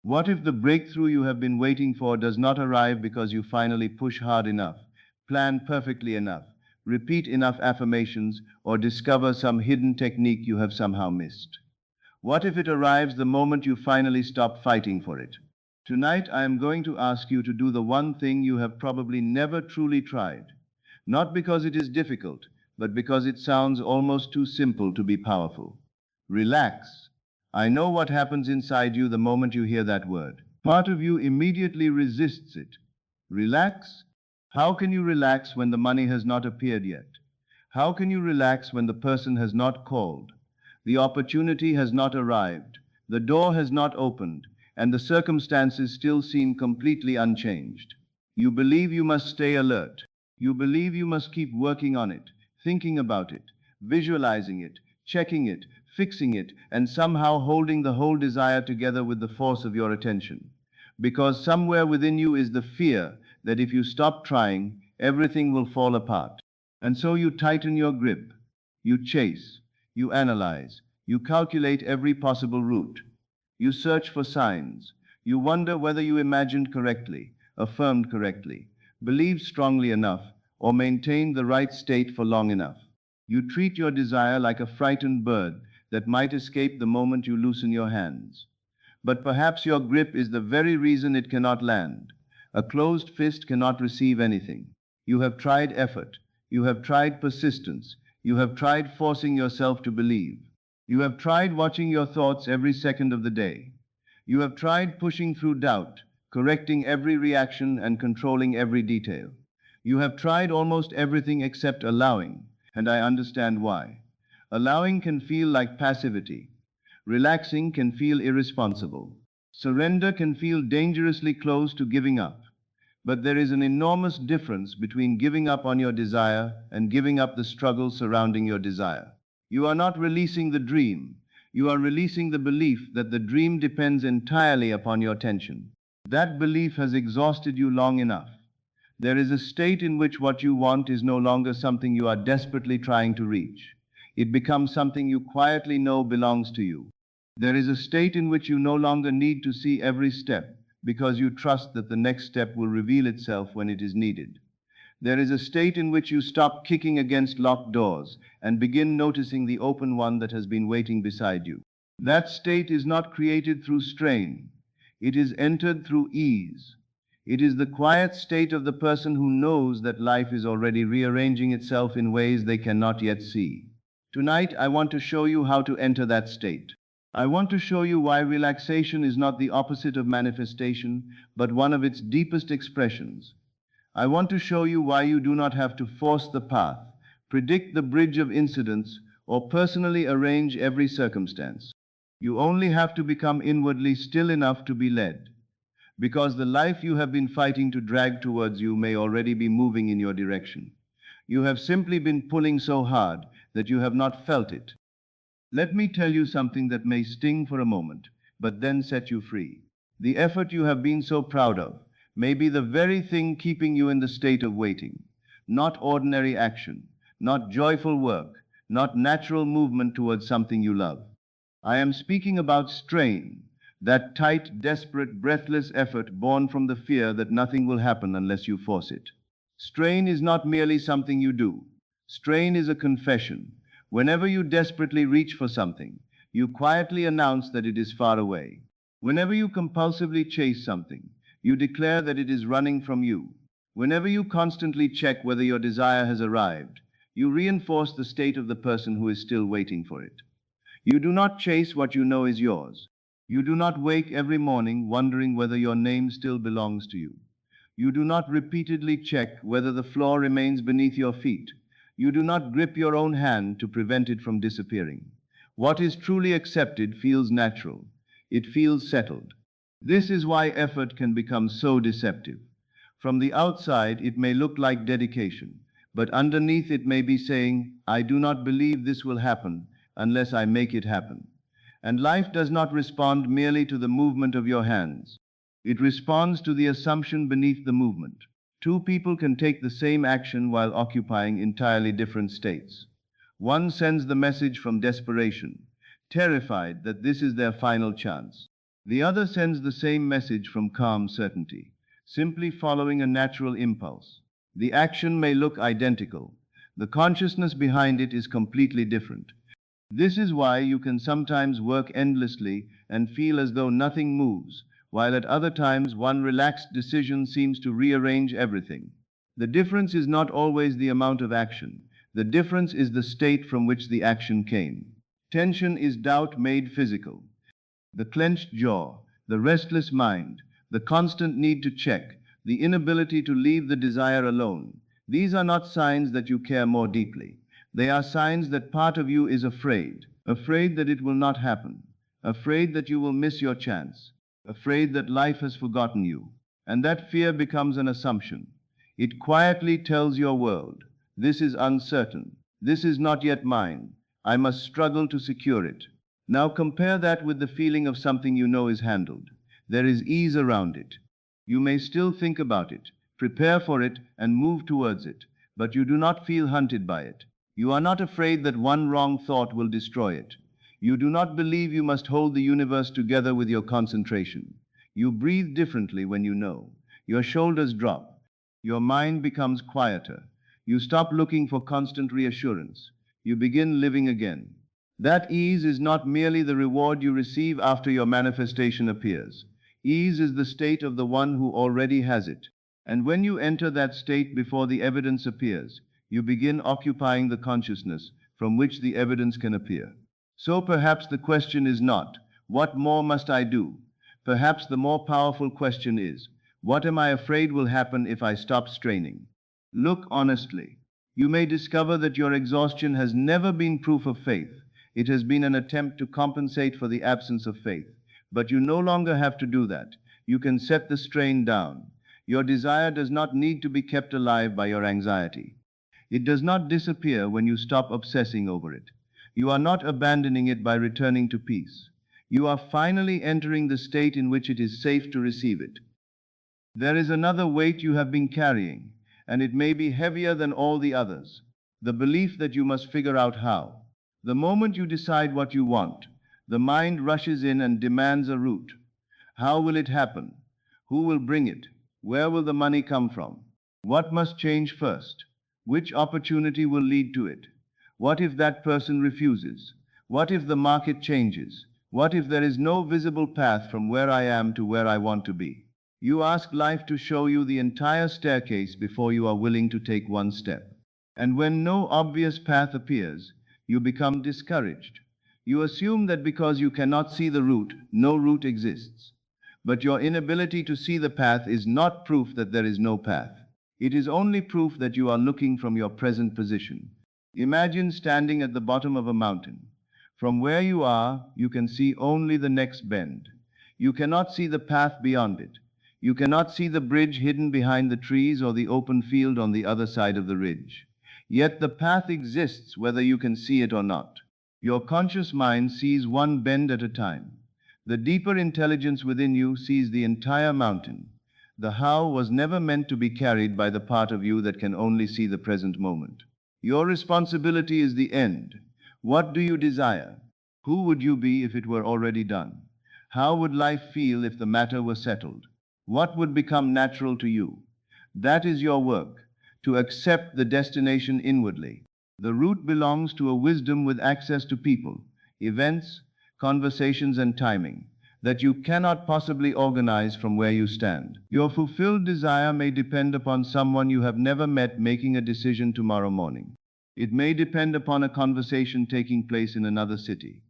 What if the breakthrough you have been waiting for does not arrive because you finally push hard enough, plan perfectly enough, repeat enough affirmations, or discover some hidden technique you have somehow missed? What if it arrives the moment you finally stop fighting for it? Tonight, I am going to ask you to do the one thing you have probably never truly tried. Not because it is difficult, but because it sounds almost too simple to be powerful. Relax. I know what happens inside you the moment you hear that word. Part of you immediately resists it. Relax? How can you relax when the money has not appeared yet? How can you relax when the person has not called? The opportunity has not arrived, the door has not opened, and the circumstances still seem completely unchanged. You believe you must stay alert. You believe you must keep working on it, thinking about it, visualizing it, checking it, fixing it, and somehow holding the whole desire together with the force of your attention. Because somewhere within you is the fear that if you stop trying, everything will fall apart. And so you tighten your grip, you chase, you analyze, you calculate every possible route. You search for signs. You wonder whether you imagined correctly, affirmed correctly, believed strongly enough, or maintained the right state for long enough. You treat your desire like a frightened bird that might escape the moment you loosen your hands. But perhaps your grip is the very reason it cannot land. A closed fist cannot receive anything. You have tried effort. You have tried persistence. You have tried forcing yourself to believe. You have tried watching your thoughts every second of the day. You have tried pushing through doubt, correcting every reaction and controlling every detail. You have tried almost everything except allowing, and I understand why. Allowing can feel like passivity. Relaxing can feel irresponsible. Surrender can feel dangerously close to giving up. But there is an enormous difference between giving up on your desire and giving up the struggle surrounding your desire. You are not releasing the dream. You are releasing the belief that the dream depends entirely upon your attention. That belief has exhausted you long enough. There is a state in which what you want is no longer something you are desperately trying to reach. It becomes something you quietly know belongs to you. There is a state in which you no longer need to see every step because you trust that the next step will reveal itself when it is needed. There is a state in which you stop kicking against locked doors and begin noticing the open one that has been waiting beside you. That state is not created through strain. It is entered through ease. It is the quiet state of the person who knows that life is already rearranging itself in ways they cannot yet see. Tonight, I want to show you how to enter that state. I want to show you why relaxation is not the opposite of manifestation, but one of its deepest expressions. I want to show you why you do not have to force the path, predict the bridge of incidents, or personally arrange every circumstance. You only have to become inwardly still enough to be led, because the life you have been fighting to drag towards you may already be moving in your direction. You have simply been pulling so hard that you have not felt it. Let me tell you something that may sting for a moment, but then set you free. The effort you have been so proud of may be the very thing keeping you in the state of waiting. Not ordinary action, not joyful work, not natural movement towards something you love. I am speaking about strain, that tight, desperate, breathless effort born from the fear that nothing will happen unless you force it. Strain is not merely something you do. Strain is a confession. Whenever you desperately reach for something, you quietly announce that it is far away. Whenever you compulsively chase something, you declare that it is running from you. Whenever you constantly check whether your desire has arrived, you reinforce the state of the person who is still waiting for it. You do not chase what you know is yours. You do not wake every morning wondering whether your name still belongs to you. You do not repeatedly check whether the floor remains beneath your feet. You do not grip your own hand to prevent it from disappearing. What is truly accepted feels natural. It feels settled. This is why effort can become so deceptive. From the outside, it may look like dedication, but underneath it may be saying, I do not believe this will happen unless I make it happen. And life does not respond merely to the movement of your hands. It responds to the assumption beneath the movement. Two people can take the same action while occupying entirely different states. One sends the message from desperation, terrified that this is their final chance. The other sends the same message from calm certainty, simply following a natural impulse. The action may look identical. The consciousness behind it is completely different. This is why you can sometimes work endlessly and feel as though nothing moves, while at other times one relaxed decision seems to rearrange everything. The difference is not always the amount of action. The difference is the state from which the action came. Tension is doubt made physical. The clenched jaw, the restless mind, the constant need to check, the inability to leave the desire alone. These are not signs that you care more deeply. They are signs that part of you is afraid, afraid that it will not happen, afraid that you will miss your chance, afraid that life has forgotten you. And that fear becomes an assumption. It quietly tells your world, this is uncertain, this is not yet mine, I must struggle to secure it. Now compare that with the feeling of something you know is handled. There is ease around it. You may still think about it, prepare for it, and move towards it, but you do not feel hunted by it. You are not afraid that one wrong thought will destroy it. You do not believe you must hold the universe together with your concentration. You breathe differently when you know. Your shoulders drop. Your mind becomes quieter. You stop looking for constant reassurance. You begin living again. That ease is not merely the reward you receive after your manifestation appears. Ease is the state of the one who already has it. And when you enter that state before the evidence appears, you begin occupying the consciousness from which the evidence can appear. So perhaps the question is not, what more must I do? Perhaps the more powerful question is, what am I afraid will happen if I stop straining? Look honestly. You may discover that your exhaustion has never been proof of faith. It has been an attempt to compensate for the absence of faith. But you no longer have to do that. You can set the strain down. Your desire does not need to be kept alive by your anxiety. It does not disappear when you stop obsessing over it. You are not abandoning it by returning to peace. You are finally entering the state in which it is safe to receive it. There is another weight you have been carrying, and it may be heavier than all the others. The belief that you must figure out how. The moment you decide what you want, the mind rushes in and demands a route. How will it happen? Who will bring it? Where will the money come from? What must change first? Which opportunity will lead to it? What if that person refuses? What if the market changes? What if there is no visible path from where I am to where I want to be? You ask life to show you the entire staircase before you are willing to take one step. And when no obvious path appears, you become discouraged. You assume that because you cannot see the route, no route exists. But your inability to see the path is not proof that there is no path. It is only proof that you are looking from your present position. Imagine standing at the bottom of a mountain. From where you are, you can see only the next bend. You cannot see the path beyond it. You cannot see the bridge hidden behind the trees or the open field on the other side of the ridge. Yet the path exists whether you can see it or not. Your conscious mind sees one bend at a time. The deeper intelligence within you sees the entire mountain. The how was never meant to be carried by the part of you that can only see the present moment. Your responsibility is the end. What do you desire? Who would you be if it were already done? How would life feel if the matter were settled? What would become natural to you? That is your work, to accept the destination inwardly. The route belongs to a wisdom with access to people, events, conversations, and timing that you cannot possibly organize from where you stand. Your fulfilled desire may depend upon someone you have never met making a decision tomorrow morning. It may depend upon a conversation taking place in another city.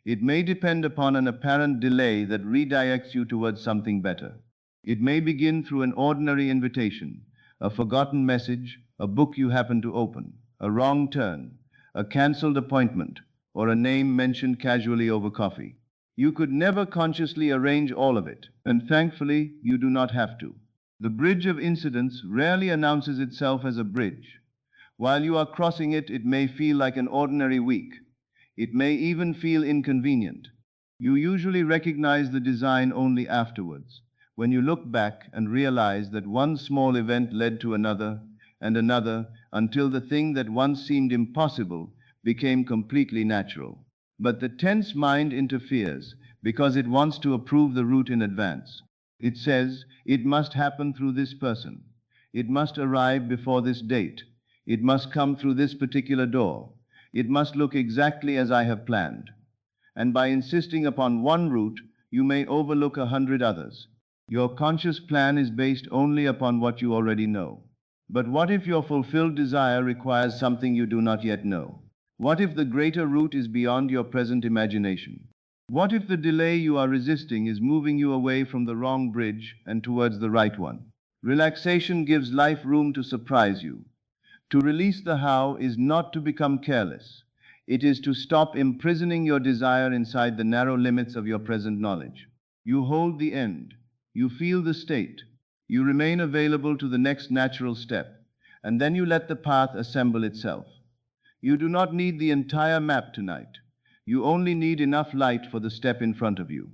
It may depend upon an apparent delay that redirects you towards something better. It may begin through an ordinary invitation, a forgotten message, a book you happen to open, a wrong turn, a cancelled appointment, or a name mentioned casually over coffee. You could never consciously arrange all of it, and thankfully, you do not have to. The bridge of incidents rarely announces itself as a bridge. While you are crossing it, it may feel like an ordinary week. It may even feel inconvenient. You usually recognize the design only afterwards, when you look back and realize that one small event led to another and another until the thing that once seemed impossible became completely natural. But the tense mind interferes, because it wants to approve the route in advance. It says, it must happen through this person. It must arrive before this date. It must come through this particular door. It must look exactly as I have planned. And by insisting upon one route, you may overlook 100 others. Your conscious plan is based only upon what you already know. But what if your fulfilled desire requires something you do not yet know? What if the greater route is beyond your present imagination? What if the delay you are resisting is moving you away from the wrong bridge and towards the right one? Relaxation gives life room to surprise you. To release the how is not to become careless. It is to stop imprisoning your desire inside the narrow limits of your present knowledge. You hold the end. You feel the state. You remain available to the next natural step. And then you let the path assemble itself. You do not need the entire map tonight. You only need enough light for the step in front of you.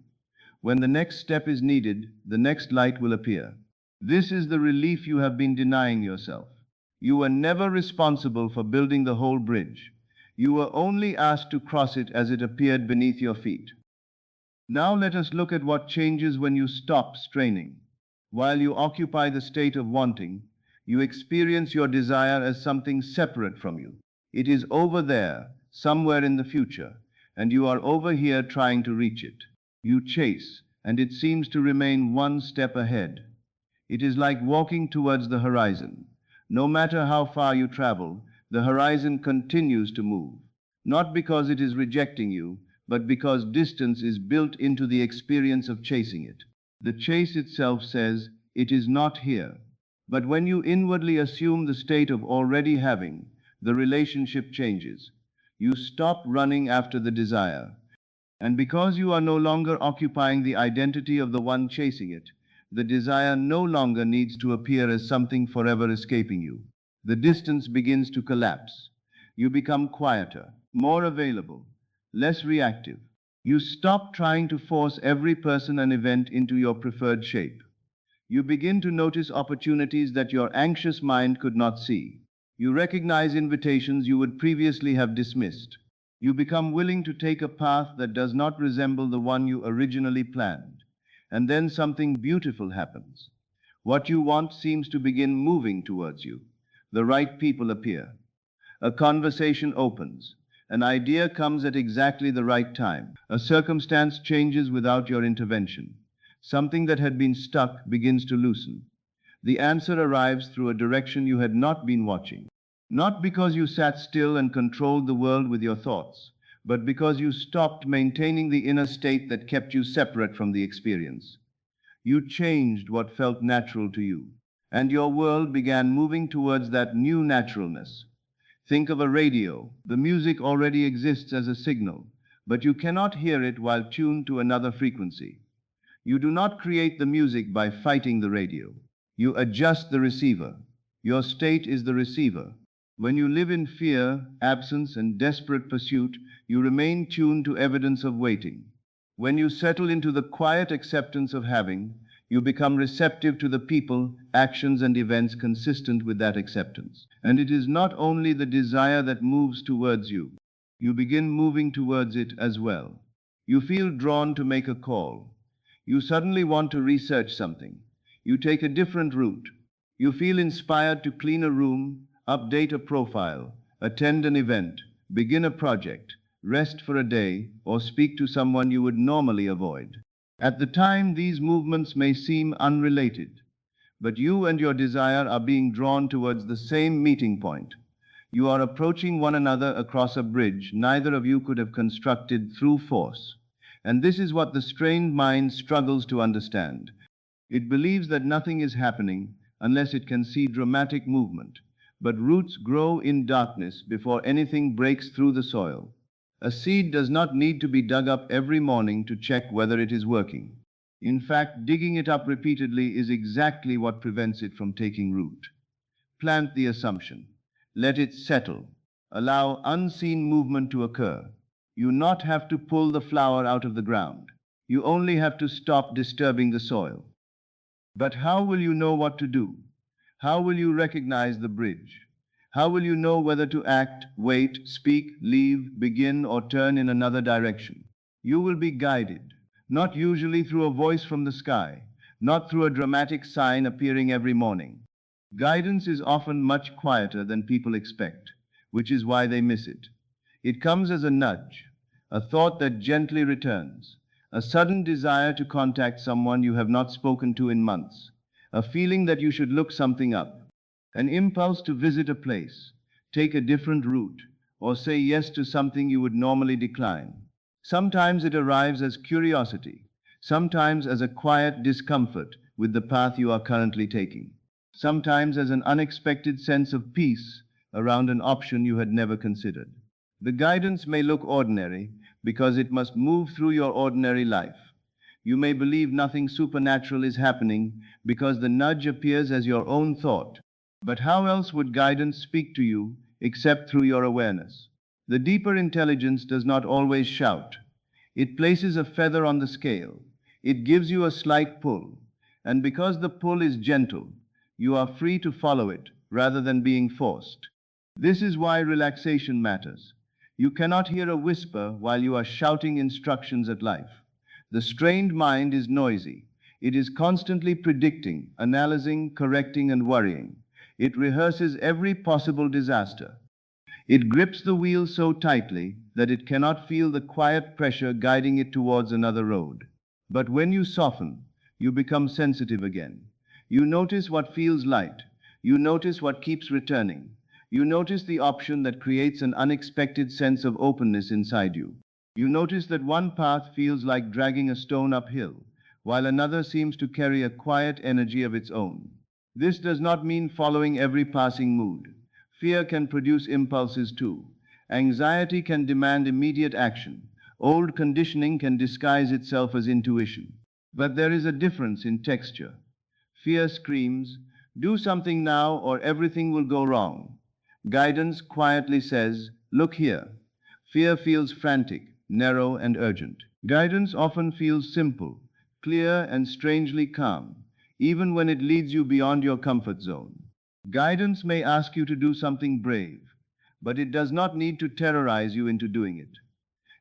When the next step is needed, the next light will appear. This is the relief you have been denying yourself. You were never responsible for building the whole bridge. You were only asked to cross it as it appeared beneath your feet. Now let us look at what changes when you stop straining. While you occupy the state of wanting, you experience your desire as something separate from you. It is over there, somewhere in the future, and you are over here trying to reach it. You chase, and it seems to remain one step ahead. It is like walking towards the horizon. No matter how far you travel, the horizon continues to move, not because it is rejecting you, but because distance is built into the experience of chasing it. The chase itself says, it is not here. But when you inwardly assume the state of already having, the relationship changes. You stop running after the desire. And because you are no longer occupying the identity of the one chasing it, the desire no longer needs to appear as something forever escaping you. The distance begins to collapse. You become quieter, more available, less reactive. You stop trying to force every person and event into your preferred shape. You begin to notice opportunities that your anxious mind could not see. You recognize invitations you would previously have dismissed. You become willing to take a path that does not resemble the one you originally planned. And then something beautiful happens. What you want seems to begin moving towards you. The right people appear. A conversation opens. An idea comes at exactly the right time. A circumstance changes without your intervention. Something that had been stuck begins to loosen. The answer arrives through a direction you had not been watching. Not because you sat still and controlled the world with your thoughts, but because you stopped maintaining the inner state that kept you separate from the experience. You changed what felt natural to you, and your world began moving towards that new naturalness. Think of a radio. The music already exists as a signal, but you cannot hear it while tuned to another frequency. You do not create the music by fighting the radio. You adjust the receiver. Your state is the receiver. When you live in fear, absence, and desperate pursuit, you remain tuned to evidence of waiting. When you settle into the quiet acceptance of having, you become receptive to the people, actions, and events consistent with that acceptance. And it is not only the desire that moves towards you. You begin moving towards it as well. You feel drawn to make a call. You suddenly want to research something. You take a different route. You feel inspired to clean a room, update a profile, attend an event, begin a project, rest for a day, or speak to someone you would normally avoid. At the time, these movements may seem unrelated, but you and your desire are being drawn towards the same meeting point. You are approaching one another across a bridge neither of you could have constructed through force. And this is what the strained mind struggles to understand. It believes that nothing is happening unless it can see dramatic movement. But roots grow in darkness before anything breaks through the soil. A seed does not need to be dug up every morning to check whether it is working. In fact, digging it up repeatedly is exactly what prevents it from taking root. Plant the assumption. Let it settle. Allow unseen movement to occur. You not have to pull the flower out of the ground. You only have to stop disturbing the soil. But how will you know what to do? How will you recognize the bridge? How will you know whether to act, wait, speak, leave, begin, or turn in another direction? You will be guided. not usually through a voice from the sky, not through a dramatic sign appearing every morning. Guidance is often much quieter than people expect, which is why they miss it. It comes as a nudge, a thought that gently returns, a sudden desire to contact someone you have not spoken to in months, a feeling that you should look something up, an impulse to visit a place, take a different route, or say yes to something you would normally decline. Sometimes it arrives as curiosity, sometimes as a quiet discomfort with the path you are currently taking, sometimes as an unexpected sense of peace around an option you had never considered. The guidance may look ordinary because it must move through your ordinary life. You may believe nothing supernatural is happening because the nudge appears as your own thought. But how else would guidance speak to you except through your awareness? The deeper intelligence does not always shout. It places a feather on the scale. It gives you a slight pull. And because the pull is gentle, you are free to follow it rather than being forced. This is why relaxation matters. You cannot hear a whisper while you are shouting instructions at life. The strained mind is noisy. It is constantly predicting, analyzing, correcting, and worrying. It rehearses every possible disaster. It grips the wheel so tightly that it cannot feel the quiet pressure guiding it towards another road. But when you soften, you become sensitive again. You notice what feels light. You notice what keeps returning. You notice the option that creates an unexpected sense of openness inside you. You notice that one path feels like dragging a stone uphill, while another seems to carry a quiet energy of its own. This does not mean following every passing mood. Fear can produce impulses too. Anxiety can demand immediate action. Old conditioning can disguise itself as intuition. But there is a difference in texture. Fear screams, "Do something now or everything will go wrong." Guidance quietly says, "Look here." Fear feels frantic, narrow, and urgent. Guidance often feels simple, clear, and strangely calm, even when it leads you beyond your comfort zone. Guidance may ask you to do something brave, but it does not need to terrorize you into doing it.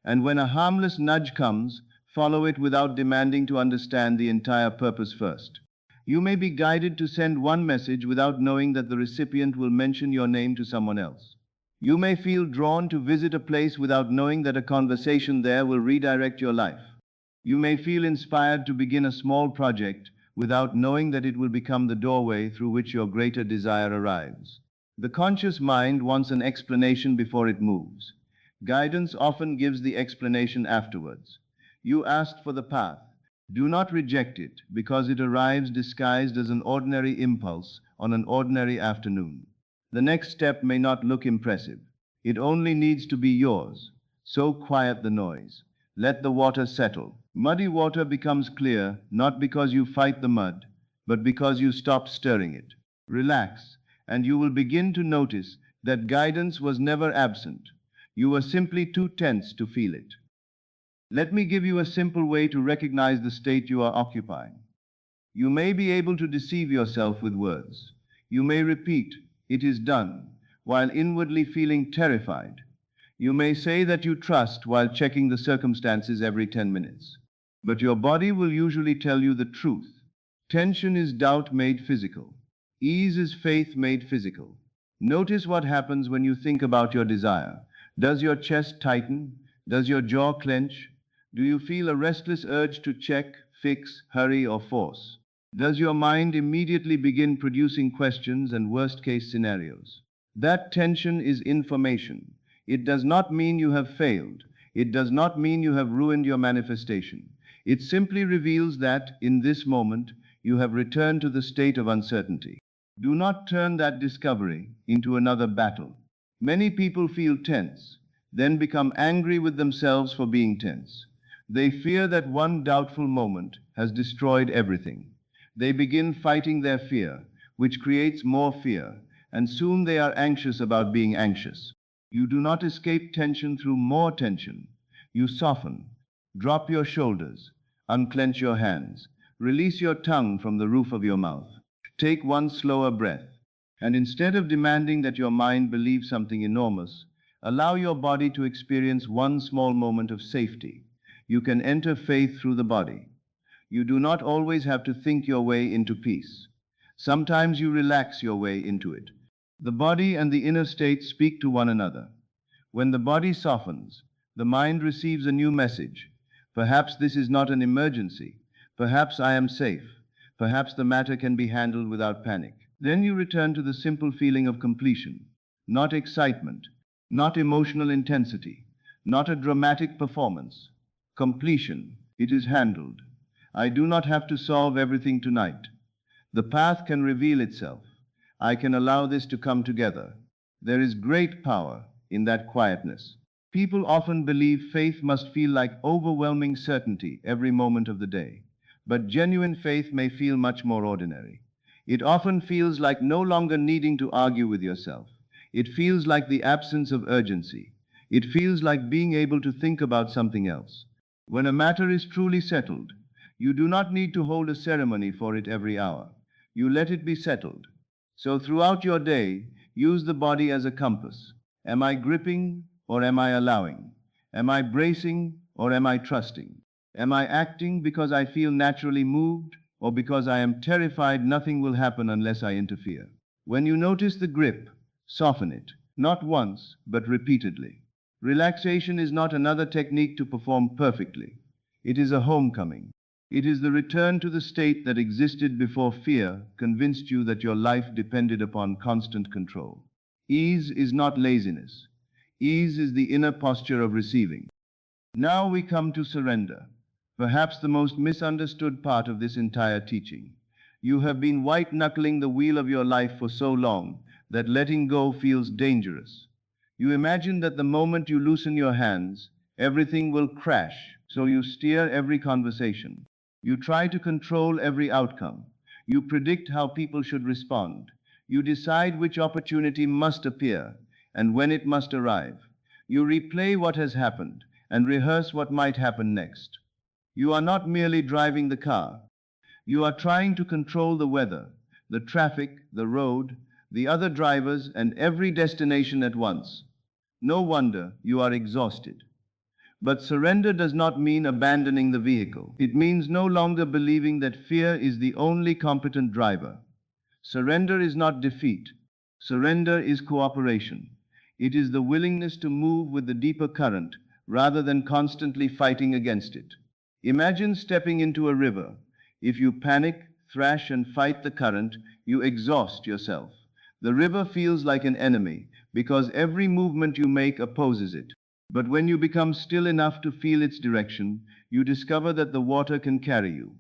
And when a harmless nudge comes, follow it without demanding to understand the entire purpose first. You may be guided to send one message without knowing that the recipient will mention your name to someone else. You may feel drawn to visit a place without knowing that a conversation there will redirect your life. You may feel inspired to begin a small project without knowing that it will become the doorway through which your greater desire arrives. The conscious mind wants an explanation before it moves. Guidance often gives the explanation afterwards. You asked for the path. Do not reject it because it arrives disguised as an ordinary impulse on an ordinary afternoon. The next step may not look impressive. It only needs to be yours. So quiet the noise. Let the water settle. Muddy water becomes clear not because you fight the mud, but because you stop stirring it. Relax, and you will begin to notice that guidance was never absent. You were simply too tense to feel it. Let me give you a simple way to recognize the state you are occupying. You may be able to deceive yourself with words. You may repeat, "It is done," while inwardly feeling terrified. You may say that you trust while checking the circumstances every 10 minutes. But your body will usually tell you the truth. Tension is doubt made physical. Ease is faith made physical. Notice what happens when you think about your desire. Does your chest tighten? Does your jaw clench? Do you feel a restless urge to check, fix, hurry, or force? Does your mind immediately begin producing questions and worst-case scenarios? That tension is information. It does not mean you have failed. It does not mean you have ruined your manifestation. It simply reveals that, in this moment, you have returned to the state of uncertainty. Do not turn that discovery into another battle. Many people feel tense, then become angry with themselves for being tense. They fear that one doubtful moment has destroyed everything. They begin fighting their fear, which creates more fear, and soon they are anxious about being anxious. You do not escape tension through more tension. You soften, drop your shoulders, unclench your hands, release your tongue from the roof of your mouth. Take one slower breath, and instead of demanding that your mind believe something enormous, allow your body to experience one small moment of safety. You can enter faith through the body. You do not always have to think your way into peace. Sometimes you relax your way into it. The body and the inner state speak to one another. When the body softens, the mind receives a new message. Perhaps this is not an emergency. Perhaps I am safe. Perhaps the matter can be handled without panic. Then you return to the simple feeling of completion. Not excitement, not emotional intensity, not a dramatic performance. Completion. It is handled. I do not have to solve everything tonight. The path can reveal itself. I can allow this to come together. There is great power in that quietness. People often believe faith must feel like overwhelming certainty every moment of the day. But genuine faith may feel much more ordinary. It often feels like no longer needing to argue with yourself. It feels like the absence of urgency. It feels like being able to think about something else. When a matter is truly settled, you do not need to hold a ceremony for it every hour. You let it be settled. So throughout your day, use the body as a compass. Am I gripping or am I allowing? Am I bracing or am I trusting? Am I acting because I feel naturally moved or because I am terrified nothing will happen unless I interfere? When you notice the grip, soften it, not once, but repeatedly. Relaxation is not another technique to perform perfectly. It is a homecoming. It is the return to the state that existed before fear convinced you that your life depended upon constant control. Ease is not laziness. Ease is the inner posture of receiving. Now we come to surrender, perhaps the most misunderstood part of this entire teaching. You have been white-knuckling the wheel of your life for so long that letting go feels dangerous. You imagine that the moment you loosen your hands, everything will crash, so you steer every conversation. You try to control every outcome. You predict how people should respond. You decide which opportunity must appear and when it must arrive. You replay what has happened and rehearse what might happen next. You are not merely driving the car. You are trying to control the weather, the traffic, the road, the other drivers, and every destination at once. No wonder you are exhausted. But surrender does not mean abandoning the vehicle. It means no longer believing that fear is the only competent driver. Surrender is not defeat. Surrender is cooperation. It is the willingness to move with the deeper current rather than constantly fighting against it. Imagine stepping into a river. If you panic, thrash, and fight the current, you exhaust yourself. The river feels like an enemy because every movement you make opposes it. But when you become still enough to feel its direction, you discover that the water can carry you.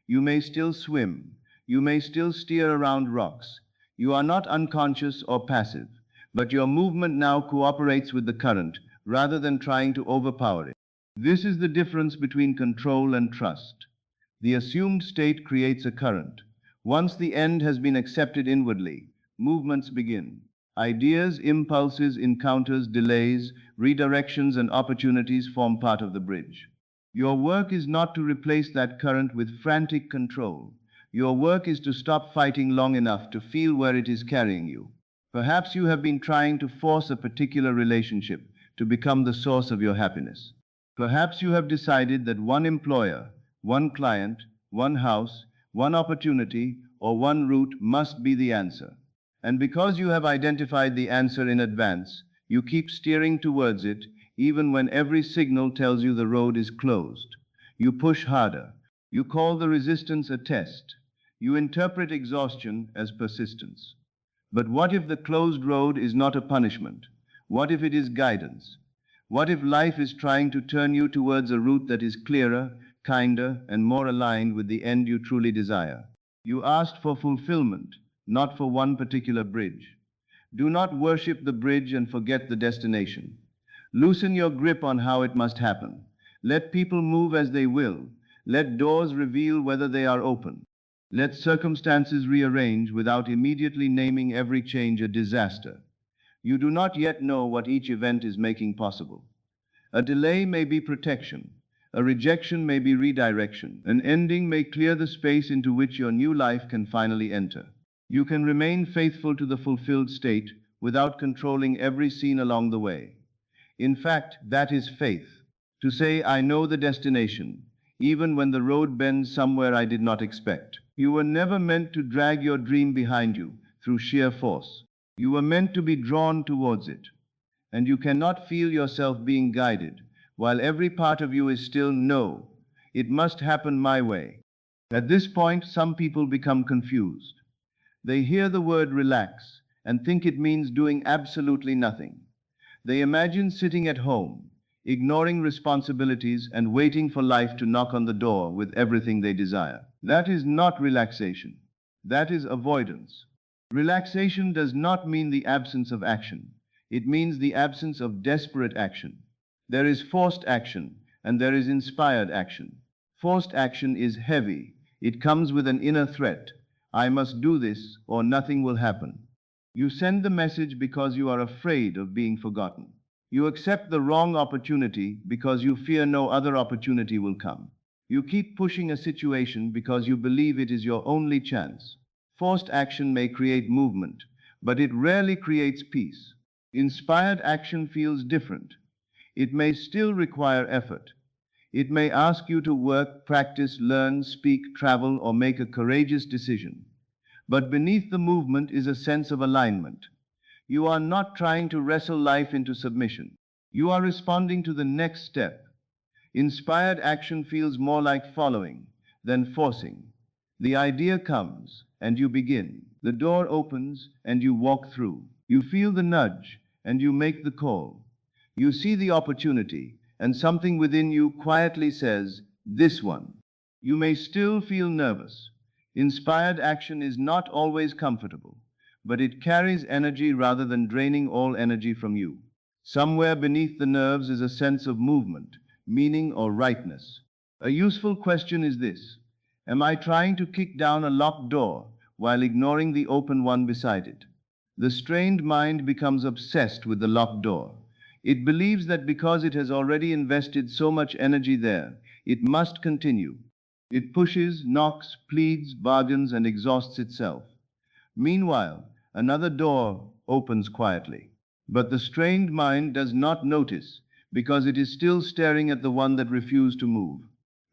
You may still swim. You may still steer around rocks. You are not unconscious or passive, but your movement now cooperates with the current rather than trying to overpower it. This is the difference between control and trust. The assumed state creates a current. Once the end has been accepted inwardly, movements begin. Ideas, impulses, encounters, delays, redirections, and opportunities form part of the bridge. Your work is not to replace that current with frantic control. Your work is to stop fighting long enough to feel where it is carrying you. Perhaps you have been trying to force a particular relationship to become the source of your happiness. Perhaps you have decided that one employer, one client, one house, one opportunity, or one route must be the answer. And because you have identified the answer in advance, you keep steering towards it, even when every signal tells you the road is closed. You push harder. You call the resistance a test. You interpret exhaustion as persistence. But what if the closed road is not a punishment? What if it is guidance? What if life is trying to turn you towards a route that is clearer, kinder, and more aligned with the end you truly desire? You asked for fulfillment, not for one particular bridge. Do not worship the bridge and forget the destination. Loosen your grip on how it must happen. Let people move as they will. Let doors reveal whether they are open. Let circumstances rearrange without immediately naming every change a disaster. You do not yet know what each event is making possible. A delay may be protection. A rejection may be redirection. An ending may clear the space into which your new life can finally enter. You can remain faithful to the fulfilled state without controlling every scene along the way. In fact, that is faith. To say, I know the destination, even when the road bends somewhere I did not expect. You were never meant to drag your dream behind you through sheer force. You were meant to be drawn towards it. And you cannot feel yourself being guided, while every part of you is still no, it must happen my way. At this point, some people become confused. They hear the word relax and think it means doing absolutely nothing. They imagine sitting at home, ignoring responsibilities and waiting for life to knock on the door with everything they desire. That is not relaxation. That is avoidance. Relaxation does not mean the absence of action. It means the absence of desperate action. There is forced action and there is inspired action. Forced action is heavy. It comes with an inner threat. I must do this or nothing will happen. You send the message because you are afraid of being forgotten. You accept the wrong opportunity because you fear no other opportunity will come. You keep pushing a situation because you believe it is your only chance. Forced action may create movement, but it rarely creates peace. Inspired action feels different. It may still require effort. It may ask you to work, practice, learn, speak, travel, or make a courageous decision. But beneath the movement is a sense of alignment. You are not trying to wrestle life into submission. You are responding to the next step. Inspired action feels more like following than forcing. The idea comes and you begin. The door opens and you walk through. You feel the nudge and you make the call. You see the opportunity and something within you quietly says, this one. You may still feel nervous. Inspired action is not always comfortable, but it carries energy rather than draining all energy from you. Somewhere beneath the nerves is a sense of movement, meaning or rightness. A useful question is this: am I trying to kick down a locked door while ignoring the open one beside it? The strained mind becomes obsessed with the locked door. It believes that because it has already invested so much energy there, it must continue. It pushes, knocks, pleads, bargains, and exhausts itself. Meanwhile, another door opens quietly. But the strained mind does not notice because it is still staring at the one that refused to move.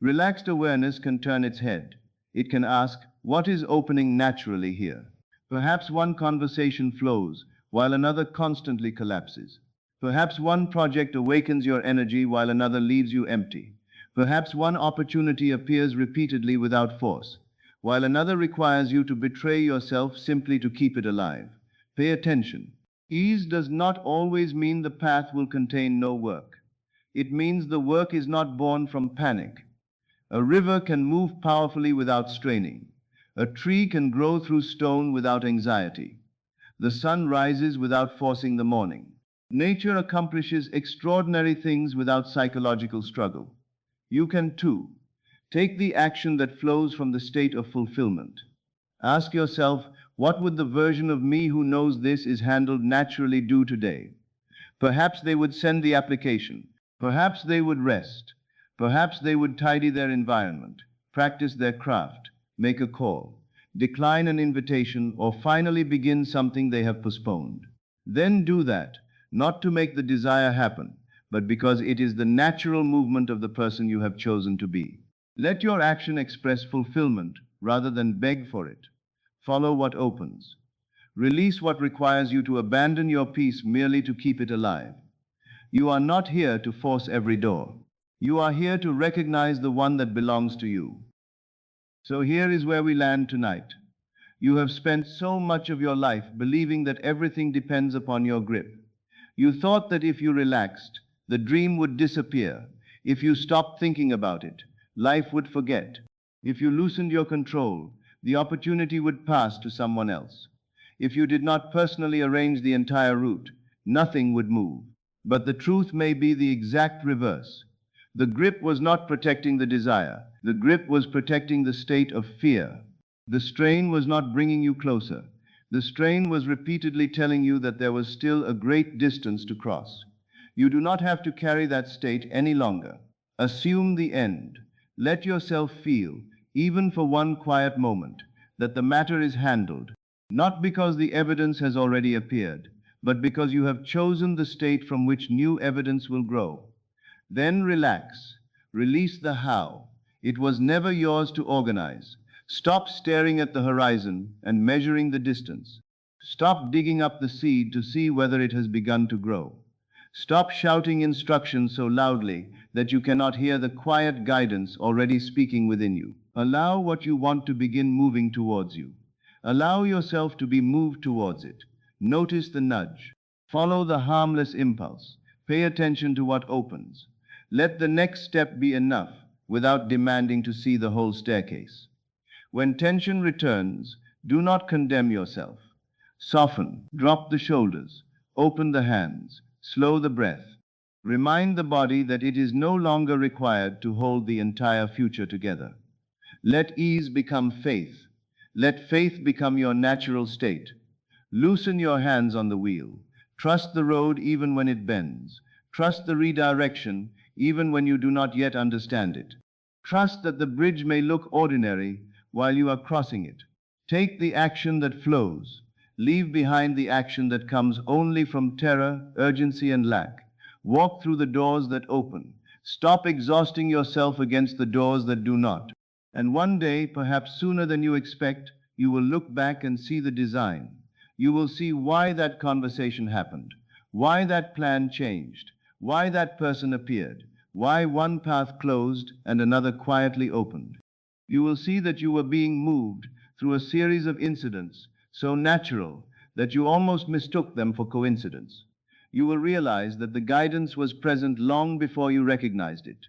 Relaxed awareness can turn its head. It can ask, what is opening naturally here? Perhaps one conversation flows while another constantly collapses. Perhaps one project awakens your energy while another leaves you empty. Perhaps one opportunity appears repeatedly without force, while another requires you to betray yourself simply to keep it alive. Pay attention. Ease does not always mean the path will contain no work. It means the work is not born from panic. A river can move powerfully without straining. A tree can grow through stone without anxiety. The sun rises without forcing the morning. Nature accomplishes extraordinary things without psychological struggle. You can too. Take the action that flows from the state of fulfillment. Ask yourself, what would the version of me who knows this is handled naturally do today? Perhaps they would send the application. Perhaps they would rest. Perhaps they would tidy their environment, practice their craft, make a call, decline an invitation, or finally begin something they have postponed. Then do that, not to make the desire happen, but because it is the natural movement of the person you have chosen to be. Let your action express fulfillment rather than beg for it. Follow what opens. Release what requires you to abandon your peace merely to keep it alive. You are not here to force every door. You are here to recognize the one that belongs to you. So here is where we land tonight. You have spent so much of your life believing that everything depends upon your grip. You thought that if you relaxed, the dream would disappear. If you stopped thinking about it, life would forget. If you loosened your control, the opportunity would pass to someone else. If you did not personally arrange the entire route, nothing would move. But the truth may be the exact reverse. The grip was not protecting the desire. The grip was protecting the state of fear. The strain was not bringing you closer. The strain was repeatedly telling you that there was still a great distance to cross. You do not have to carry that state any longer. Assume the end. Let yourself feel, even for one quiet moment, that the matter is handled, not because the evidence has already appeared, but because you have chosen the state from which new evidence will grow. Then relax. Release the how. It was never yours to organize. Stop staring at the horizon and measuring the distance. Stop digging up the seed to see whether it has begun to grow. Stop shouting instructions so loudly that you cannot hear the quiet guidance already speaking within you. Allow what you want to begin moving towards you. Allow yourself to be moved towards it. Notice the nudge. Follow the harmless impulse. Pay attention to what opens. Let the next step be enough without demanding to see the whole staircase. When tension returns, do not condemn yourself. Soften, drop the shoulders, open the hands, slow the breath. Remind the body that it is no longer required to hold the entire future together. Let ease become faith. Let faith become your natural state. Loosen your hands on the wheel. Trust the road even when it bends. Trust the redirection even when you do not yet understand it. Trust that the bridge may look ordinary while you are crossing it. Take the action that flows. Leave behind the action that comes only from terror, urgency, and lack. Walk through the doors that open. Stop exhausting yourself against the doors that do not. And one day, perhaps sooner than you expect, you will look back and see the design. You will see why that conversation happened, why that plan changed, why that person appeared, why one path closed and another quietly opened. You will see that you were being moved through a series of incidents so natural that you almost mistook them for coincidence. You will realize that the guidance was present long before you recognized it.